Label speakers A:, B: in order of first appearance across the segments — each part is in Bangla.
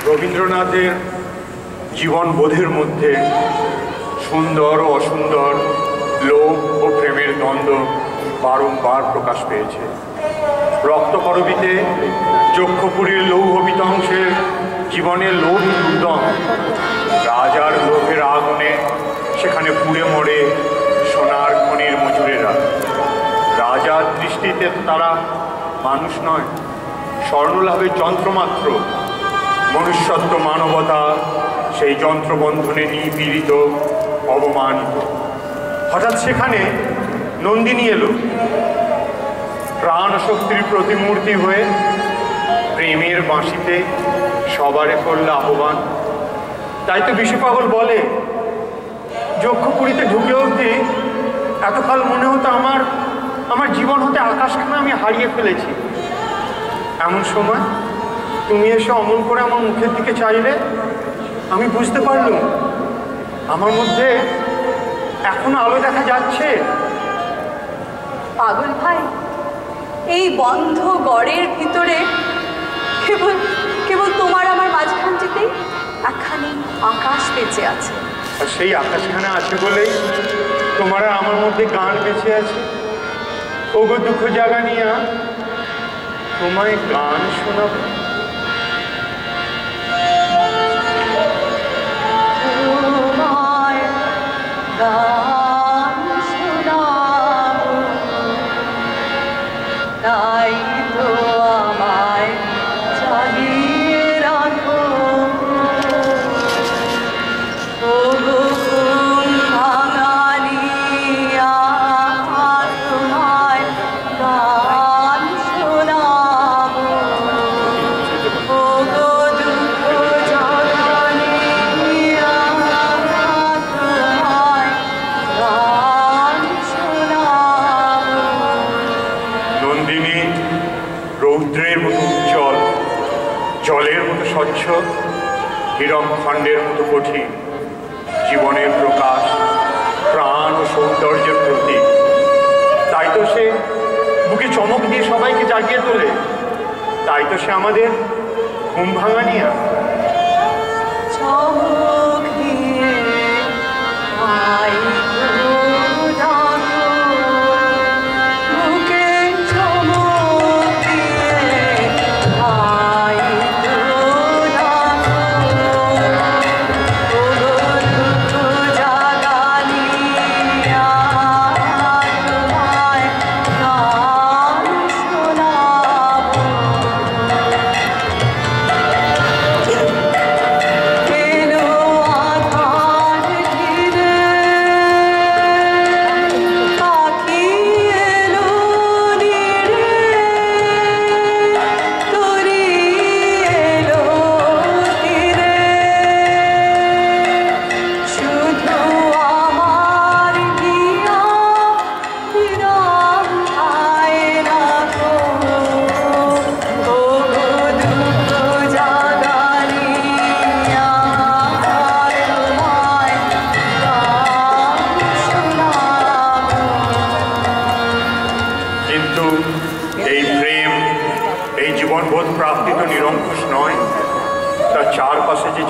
A: রবীন্দ্রনাথের জীবনবোধের মধ্যে সুন্দর ও অসুন্দর, লোভ ও প্রেমের দ্বন্দ্ব বারংবার প্রকাশ পেয়েছে। রক্তকরবীতে যক্ষপুরীর লৌহ বিধ্বংসের জীবনের লোভ উদ্যম, রাজার লোভের আগুনে সেখানে পুড়ে মরে সোনার খনির মজুরেরা। রাজার দৃষ্টিতে তারা মানুষ নয়, স্বর্ণলাভের যন্ত্রমাত্র। মনুষ্যত্ব, মানবতা সেই যন্ত্রবন্ধনে নিপীড়িত, অবমানিত। হঠাৎ সেখানে নন্দিনী এলো, প্রাণ শক্তির প্রতিমূর্তি হয়ে প্রেমের বাঁশিতে সবারে করল আহ্বান। তাই তো বিশ্বপাগল বলে, যক্ষপুরীতে ঢুকে অবধি এতকাল মনে হতো আমার জীবন হতে আকাশখানা আমি হারিয়ে ফেলেছি। এমন সময় তুমি এসে অমন করে আমার মুখের দিকে চাইলে, আমি বুঝতে পারলাম আমার মধ্যে এখনো আলো দেখা যাচ্ছে।
B: পাগল ভাই, এই বন্ধ গড়ের ভিতরে কেবল তোমার আমার মাঝখানটিতেই একখানি আকাশ বেঁচে আছে।
A: আর সেই আকাশখানা আছে বলেই তোমার আর আমার মধ্যে গান বেঁচে আছে। ওগো দুঃখ জাগা নিয়া তোমায় গান শোনাবো।
B: তাই তো আমায় জাগিয়ে রাখো, ওগো ঘুম ভাঙালিয়া তোমায় গান শোনাবো, ওগো দুঃখ জাগালিয়া তোমায় গান শোনাবো।
A: নন্দিনী রৌদ্রের মতো উজ্জ্বল, জলের মতো স্বচ্ছ, হীরকখণ্ডের মতো কঠিন, জীবনের প্রকাশ, প্রাণ ও সৌন্দর্যের প্রতীক। তাই তো সে বুকে চমক দিয়ে সবাইকে জাগিয়ে তোলে। তাই তো সে আমাদের ঘুম ভাঙানিয়া।
B: চমক দিয়ে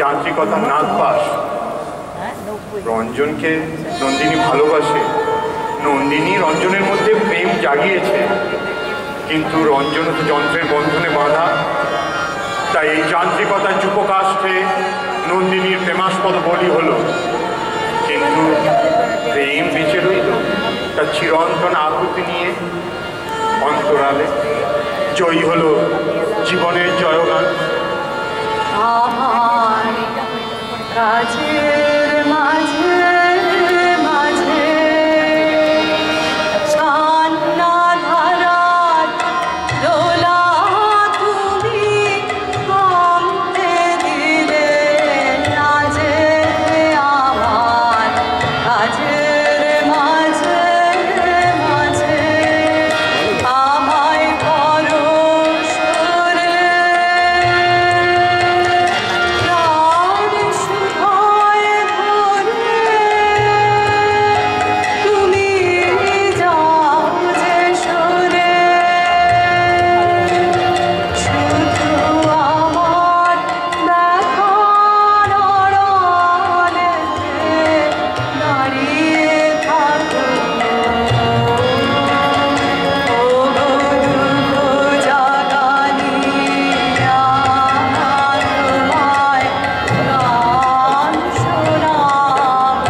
A: যান্ত্রিকতার নাগপাশ। রঞ্জনকে নন্দিনী ভালোবাসে, নন্দিনী রঞ্জনের মধ্যে প্রেম জাগিয়েছে, কিন্তু রঞ্জন তো যন্ত্রের বন্ধনে বাঁধা। তাই এই যান্ত্রিকতার যুপকাষ্ঠে নন্দিনীর প্রেমাস্পদ বলি হলো, কিন্তু প্রেম বেঁচে রইল তার চিরন্তন আকুতি নিয়ে অন্তরালে। জয়ী হলো জীবনের জয়গান।
B: আমার কাজের মাঝে মাঝে কান্না ধারার দোলা তুমি থামতে দিলে না যে আমার কাজের মাঝে মাঝে আমায় পরশ করে প্রাণ সুধায় ভরে তুমি যাও যে সরে শুধু আমার দেখার আড়ালেতে দাঁড়িয়ে থাকো ওগো দুঃখ জাগানিয়া তোমায় গান শোনাবো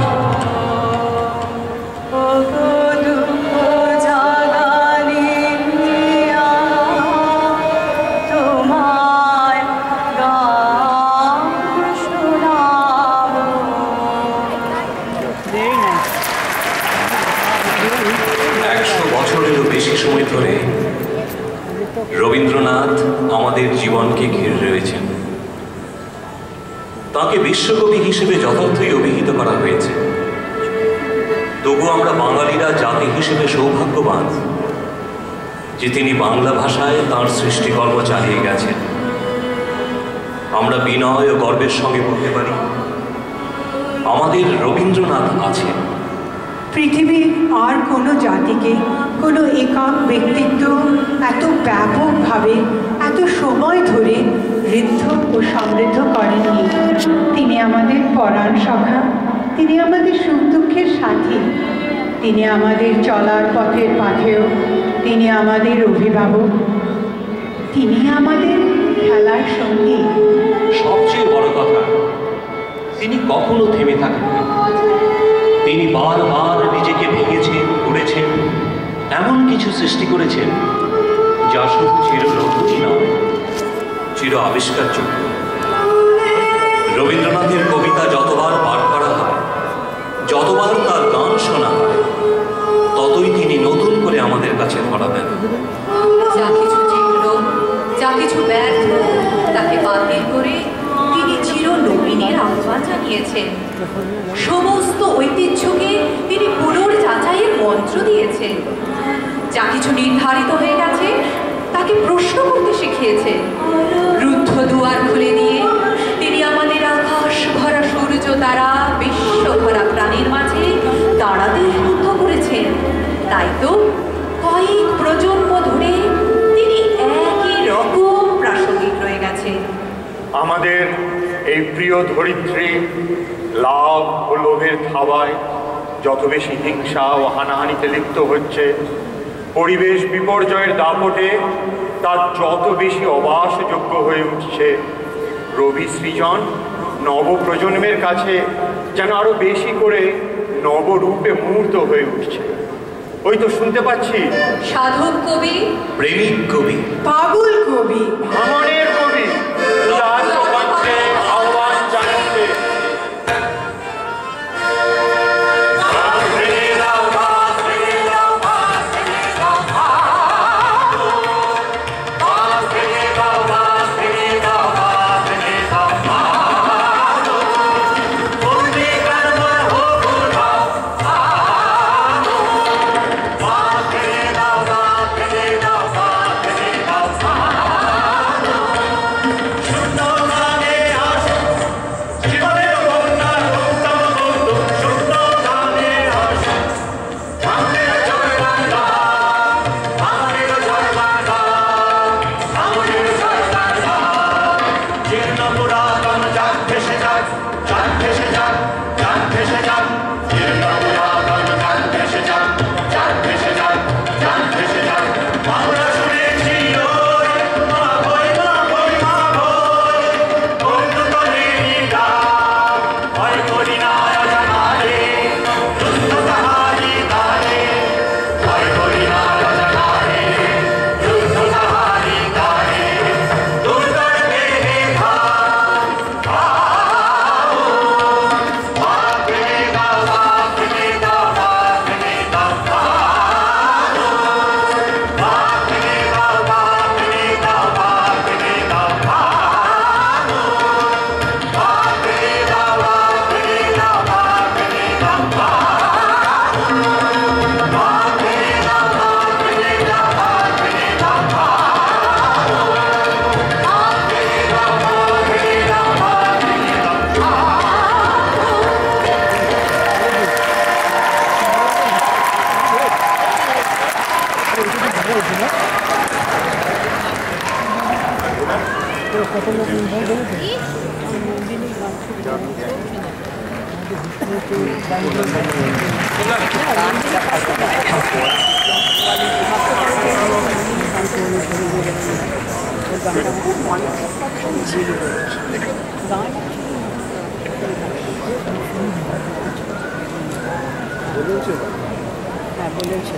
B: ওগো দুঃখ জাগানিয়া তোমায় গান শোনাবো।
C: 100 বছরেরও বেশি সময় ধরে রবীন্দ্রনাথ আমাদের জীবনকে ঘিরে রয়েছেন। তাকে বিশ্বকবি হিসেবে যথার্থই অভিহিত করা হয়েছে। তবু আমরা বাঙালিরা জাতি হিসেবে সৌভাগ্যবান যে তিনি বাংলা ভাষায় তাঁর সৃষ্টিকর্ম চালিয়ে গেছেন। আমরা বিনয় ও গর্বের সঙ্গে বলতে পারি আমাদের রবীন্দ্রনাথ আছেন।
D: পৃথিবীর আর কোনো জাতিকে কোনো একক ব্যক্তিত্ব এত ব্যাপকভাবে এত সময় ধরে ঋদ্ধ ও সমৃদ্ধ করেননি। তিনি আমাদের পরাণ সখা, তিনি আমাদের সুখ দুঃখের সাথী, তিনি আমাদের চলার পথের পাথেয়, তিনি আমাদের অভিভাবক, তিনি আমাদের খেলার সঙ্গী।
C: সবচেয়ে বড় কথা, তিনি কখনো থেমে থাকেননি। তিনি বারবার নিজেকে ভেঙেছেন, গড়েছেন, এমন কিছু সৃষ্টি করেছেন যা শুধু চির নতুনই নয়, চির আবিষ্কারযোগ্য। রবীন্দ্রনাথের কবিতা যতবার পাঠ করা হয়, যতবার তার গান শোনা হয়, ততই তিনি নতুন করে আমাদের কাছে ধরা দেন।
B: যা কিছু জিতল, যা কিছু ব্যর্থ, তাকে বাতিল করে তিনি চির নবীনের আহ্বান জানিয়েছেন। সমস্ত ঐতিহ্যকে তিনি পুনর্যাচাইয়ের মন্ত্র দিয়েছেন। যা কিছু নির্ধারিত হয়ে গেছে তাকে প্রশ্ন করতে শিখিয়েছেন। রুদ্ধ দুয়ার খুলে দিয়ে তিনি আমাদের আকাশ ভরা সূর্য তারা বিশ্ব ভরা প্রাণীর মাঝে দাঁড়াতে উদ্বুদ্ধ করেছেন। তাই তো কয়েক প্রজন্ম ধরে তিনি একই রকম প্রাসঙ্গিক রয়ে গেছেন।
A: আমাদের এই প্রিয় ধরিত্রী লাভ ও লোভের থাবায় যত বেশি হিংসা ও হানাহানিতে লিপ্ত হচ্ছে, পরিবেশ বিপর্যয়ের দাপটে তার যত বেশি অবাসযোগ্য হয়ে উঠছে, রবি সৃজন নবপ্রজন্মের কাছে যেন আরো বেশি করে নবরূপে মূর্ত হয়ে উঠছে। ওই তো শুনতে পাচ্ছি
B: সাধক কবি,
C: প্রেমিক কবি,
D: পাগল কবি,
A: ভ্রমণের কবি তার প্রবন্ধে আহ্বান জানাচ্ছে।
E: বলেছে